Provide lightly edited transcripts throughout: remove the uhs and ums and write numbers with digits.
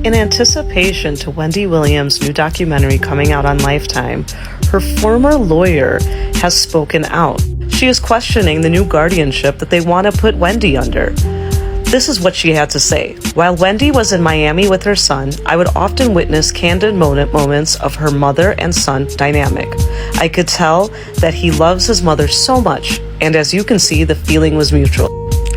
In anticipation to Wendy Williams' new documentary coming out on Lifetime, her former lawyer has spoken out. She is questioning the new guardianship that they want to put Wendy under. This is what she had to say. While Wendy was in Miami with her son, I would often witness candid moments of her mother and son dynamic. I could tell that he loves his mother so much, and as you can see, the feeling was mutual.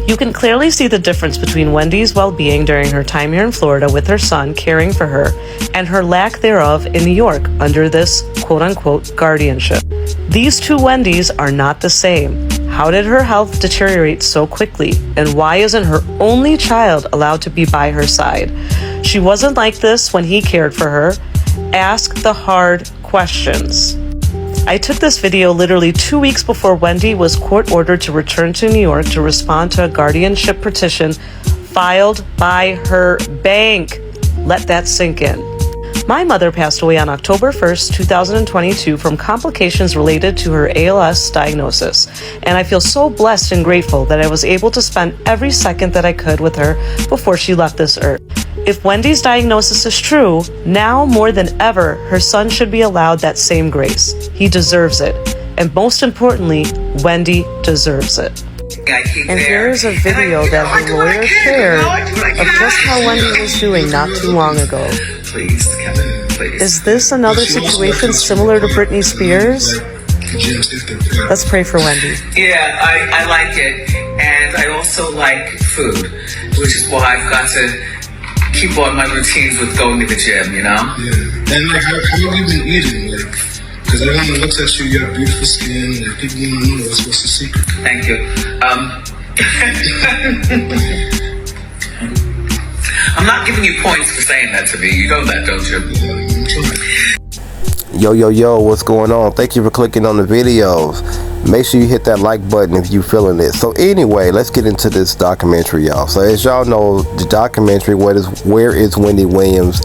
You can clearly see the difference between Wendy's well-being during her time here in Florida with her son caring for her and her lack thereof in New York under this quote-unquote guardianship. These two Wendys are not the same. How did her health deteriorate so quickly? And why isn't her only child allowed to be by her side? She wasn't like this when he cared for her. Ask the hard questions. I took this video literally 2 weeks before Wendy was court-ordered to return to New York to respond to a guardianship petition filed by her bank. Let that sink in. My mother passed away on October 1st, 2022 from complications related to her ALS diagnosis, and I feel so blessed and grateful that I was able to spend every second that I could with her before she left this earth. If Wendy's diagnosis is true, now more than ever, her son should be allowed that same grace. He deserves it. And most importantly, Wendy deserves it. And here is a video that her lawyer shared of just how Wendy was doing not too long ago. Please, Kevin, please. Is this another situation similar to Britney Spears? Let's pray for Wendy. Yeah, I like it. And I also like food, which is why I've got to keep on my routines with going to the gym, you know? Yeah. And like, how have you been eating? Like, because everyone looks at you, you got beautiful skin, and people want to know what's the secret. Thank you. I'm not giving you points for saying that to me. You know that, don't you? Yo, what's going on? Thank you for clicking on the videos. Make sure you hit that like button if you feeling it. So anyway, let's get into this documentary, y'all. So as y'all know, the documentary Where is Wendy Williams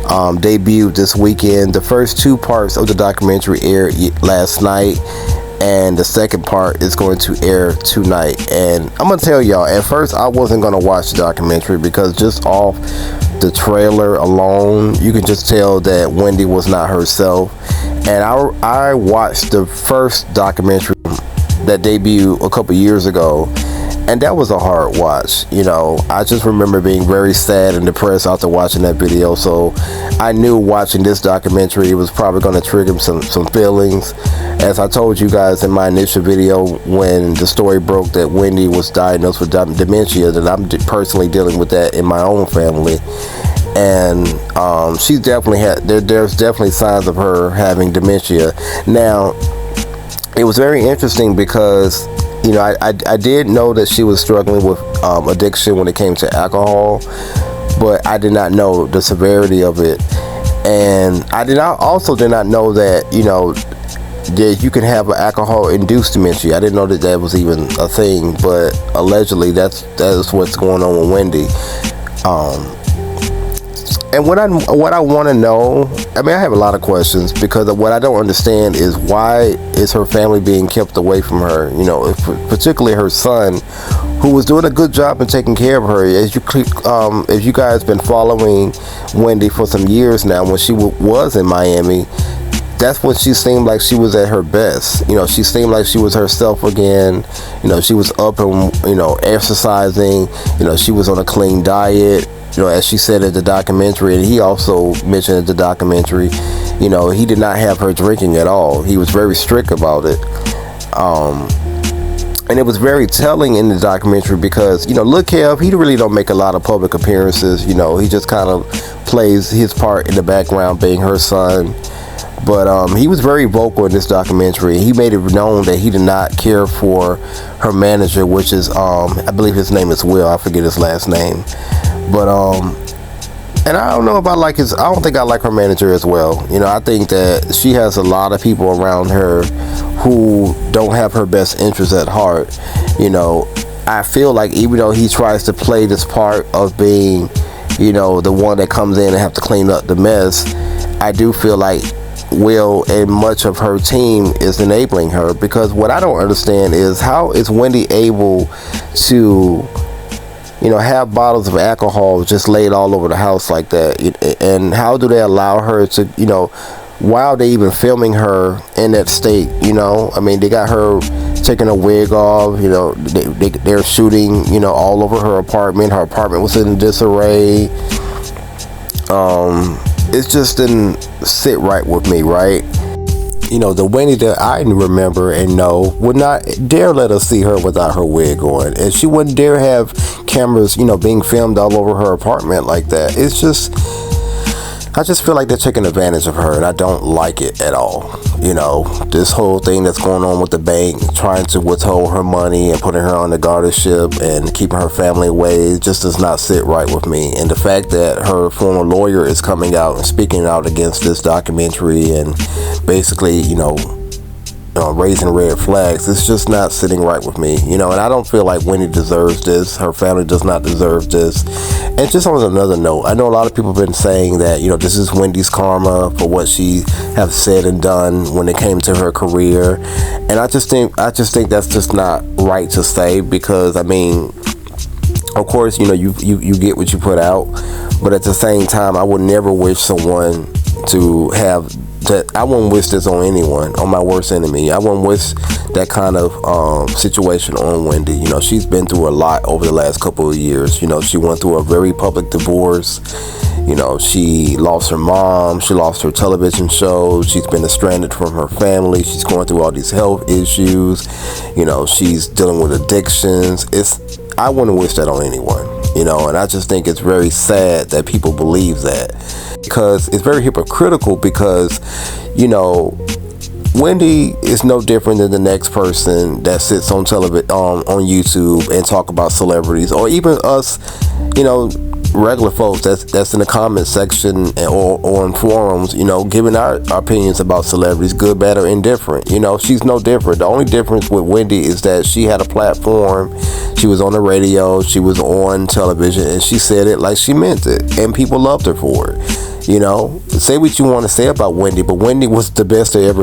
debuted this weekend. The first two parts of the documentary aired last night, and the second part is going to air tonight. And I'm gonna tell y'all, at first I wasn't gonna watch the documentary because just off the trailer alone, you can just tell that Wendy was not herself. And I watched the first documentary that debuted a couple years ago, and that was a hard watch. You know, I just remember being very sad and depressed after watching that video. So I knew watching this documentary was probably going to trigger some feelings. As I told you guys in my initial video, when the story broke that Wendy was diagnosed with dementia, that I'm personally dealing with that in my own family. And she's definitely there's definitely signs of her having dementia. Now, it was very interesting because, you know, I did know that she was struggling with addiction when it came to alcohol, but I did not know the severity of it. And I also did not know that, you know, that you can have an alcohol-induced dementia. I didn't know that was even a thing, but allegedly that is what's going on with Wendy. And what I want to know, I mean, I have a lot of questions, because what I don't understand is why is her family being kept away from her? You know, particularly her son, who was doing a good job in taking care of her. As you guys been following Wendy for some years now, when she was in Miami, that's when she seemed like she was at her best. You know, she seemed like she was herself again. You know, she was up and, you know, exercising. You know, she was on a clean diet. You know, as she said in the documentary, and he also mentioned in the documentary, you know, he did not have her drinking at all. He was very strict about it. And it was very telling in the documentary because, you know, Lil Kev, he really don't make a lot of public appearances. You know, he just kind of plays his part in the background being her son. But he was very vocal in this documentary. He made it known that he did not care for her manager, which is, I believe his name is Will. I forget his last name. But, and I don't know if I don't think I like her manager as well. You know, I think that she has a lot of people around her who don't have her best interests at heart. You know, I feel like even though he tries to play this part of being, you know, the one that comes in and have to clean up the mess, I do feel like Will and much of her team is enabling her, because what I don't understand is how is Wendy able to have bottles of alcohol just laid all over the house like that? And how do they allow her to, while they even filming her in that state? I mean, they got her taking a wig off. They're shooting, all over her apartment. Her apartment was in disarray. It just didn't sit right with me, right? The Wendy that I remember and know would not dare let us see her without her wig on, and she wouldn't dare have cameras, being filmed all over her apartment like that. It's just, I just feel like they're taking advantage of her, and I don't like it at all. This whole thing that's going on with the bank, trying to withhold her money and putting her on the guardianship and keeping her family away, just does not sit right with me. And the fact that her former lawyer is coming out and speaking out against this documentary and basically, raising red flags, it's just not sitting right with me. And I don't feel like Wendy deserves this. Her family does not deserve this. And just on another note, I know a lot of people have been saying that, this is Wendy's karma for what she have said and done when it came to her career. And I just think that's just not right to say, because I mean, of course, you get what you put out, but at the same time, I would never wish someone to have that. I wouldn't wish this on anyone, on my worst enemy. I wouldn't wish that kind of situation on Wendy. She's been through a lot over the last couple of years. She went through a very public divorce. She lost her mom. She lost her television show. She's been stranded from her family. She's going through all these health issues. She's dealing with addictions. I wouldn't wish that on anyone. And I just think it's very sad that people believe that, because it's very hypocritical, because Wendy is no different than the next person that sits on television, on YouTube, and talk about celebrities, or even us, regular folks that's in the comment section or on forums, giving our opinions about celebrities, good, bad, or indifferent. She's no different. The only difference with Wendy is that she had a platform. She was on the radio, she was on television, and she said it like she meant it, and people loved her for it. Say what you want to say about Wendy, but Wendy was the best to have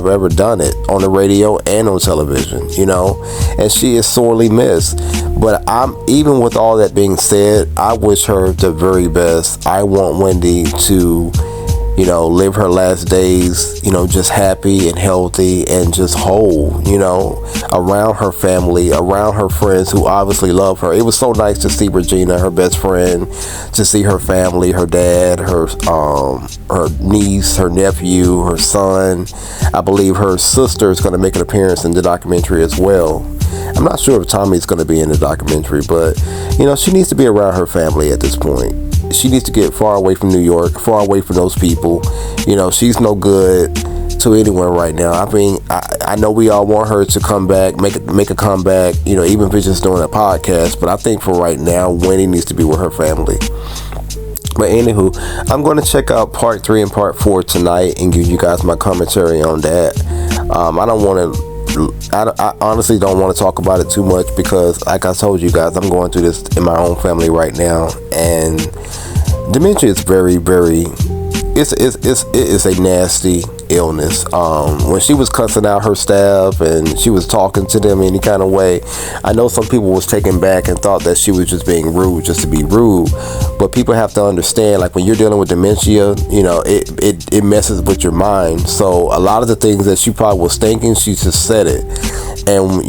ever done it on the radio and on television, and she is sorely missed. But even with all that being said, I wish her the very best. I want Wendy to, live her last days, just happy and healthy and just whole, around her family, around her friends who obviously love her. It was so nice to see Regina, her best friend, to see her family, her dad, her niece, her nephew, her son. I believe her sister is going to make an appearance in the documentary as well. I'm not sure if Tommy's going to be in the documentary, but, she needs to be around her family at this point. She needs to get far away from New York, far away from those people. She's no good to anyone right now. I mean, I know we all want her to come back, make a comeback, even if it's just doing a podcast. But I think for right now, Wendy needs to be with her family. But anywho, I'm going to check out part 3 and part 4 tonight and give you guys my commentary on that. I honestly don't want to talk about it too much, because like I told you guys, I'm going through this in my own family right now, and dementia is very, very, it is a nasty illness. When she was cussing out her staff and she was talking to them any kind of way, I know some people was taken back and thought that she was just being rude just to be rude. But people have to understand, like, when you're dealing with dementia, it messes with your mind. So a lot of the things that she probably was thinking, she just said it. And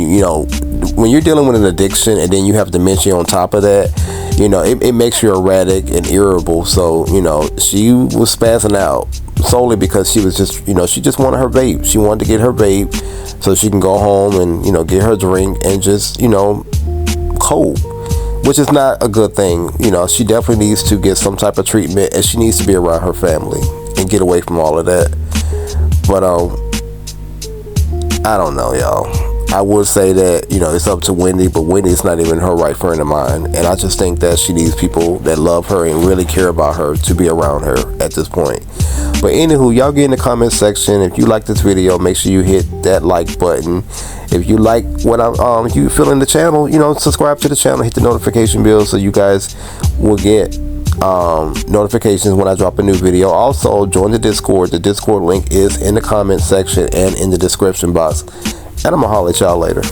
when you're dealing with an addiction and then you have dementia on top of that, it makes you erratic and irritable. So she was spazzing out solely because she was just, she just wanted her vape. She wanted to get her vape so she can go home and get her drink and just cope, which is not a good thing. She definitely needs to get some type of treatment, and she needs to be around her family and get away from all of that. But I don't know, y'all. I would say that, it's up to Wendy, but Wendy is not even her right friend of mine. And I just think that she needs people that love her and really care about her to be around her at this point. But anywho, y'all get in the comment section. If you like this video, make sure you hit that like button. If you like what if you feel in the channel, subscribe to the channel, hit the notification bell so you guys will get notifications when I drop a new video. Also, join the Discord. The Discord link is in the comment section and in the description box. And I'm gonna holler at y'all later.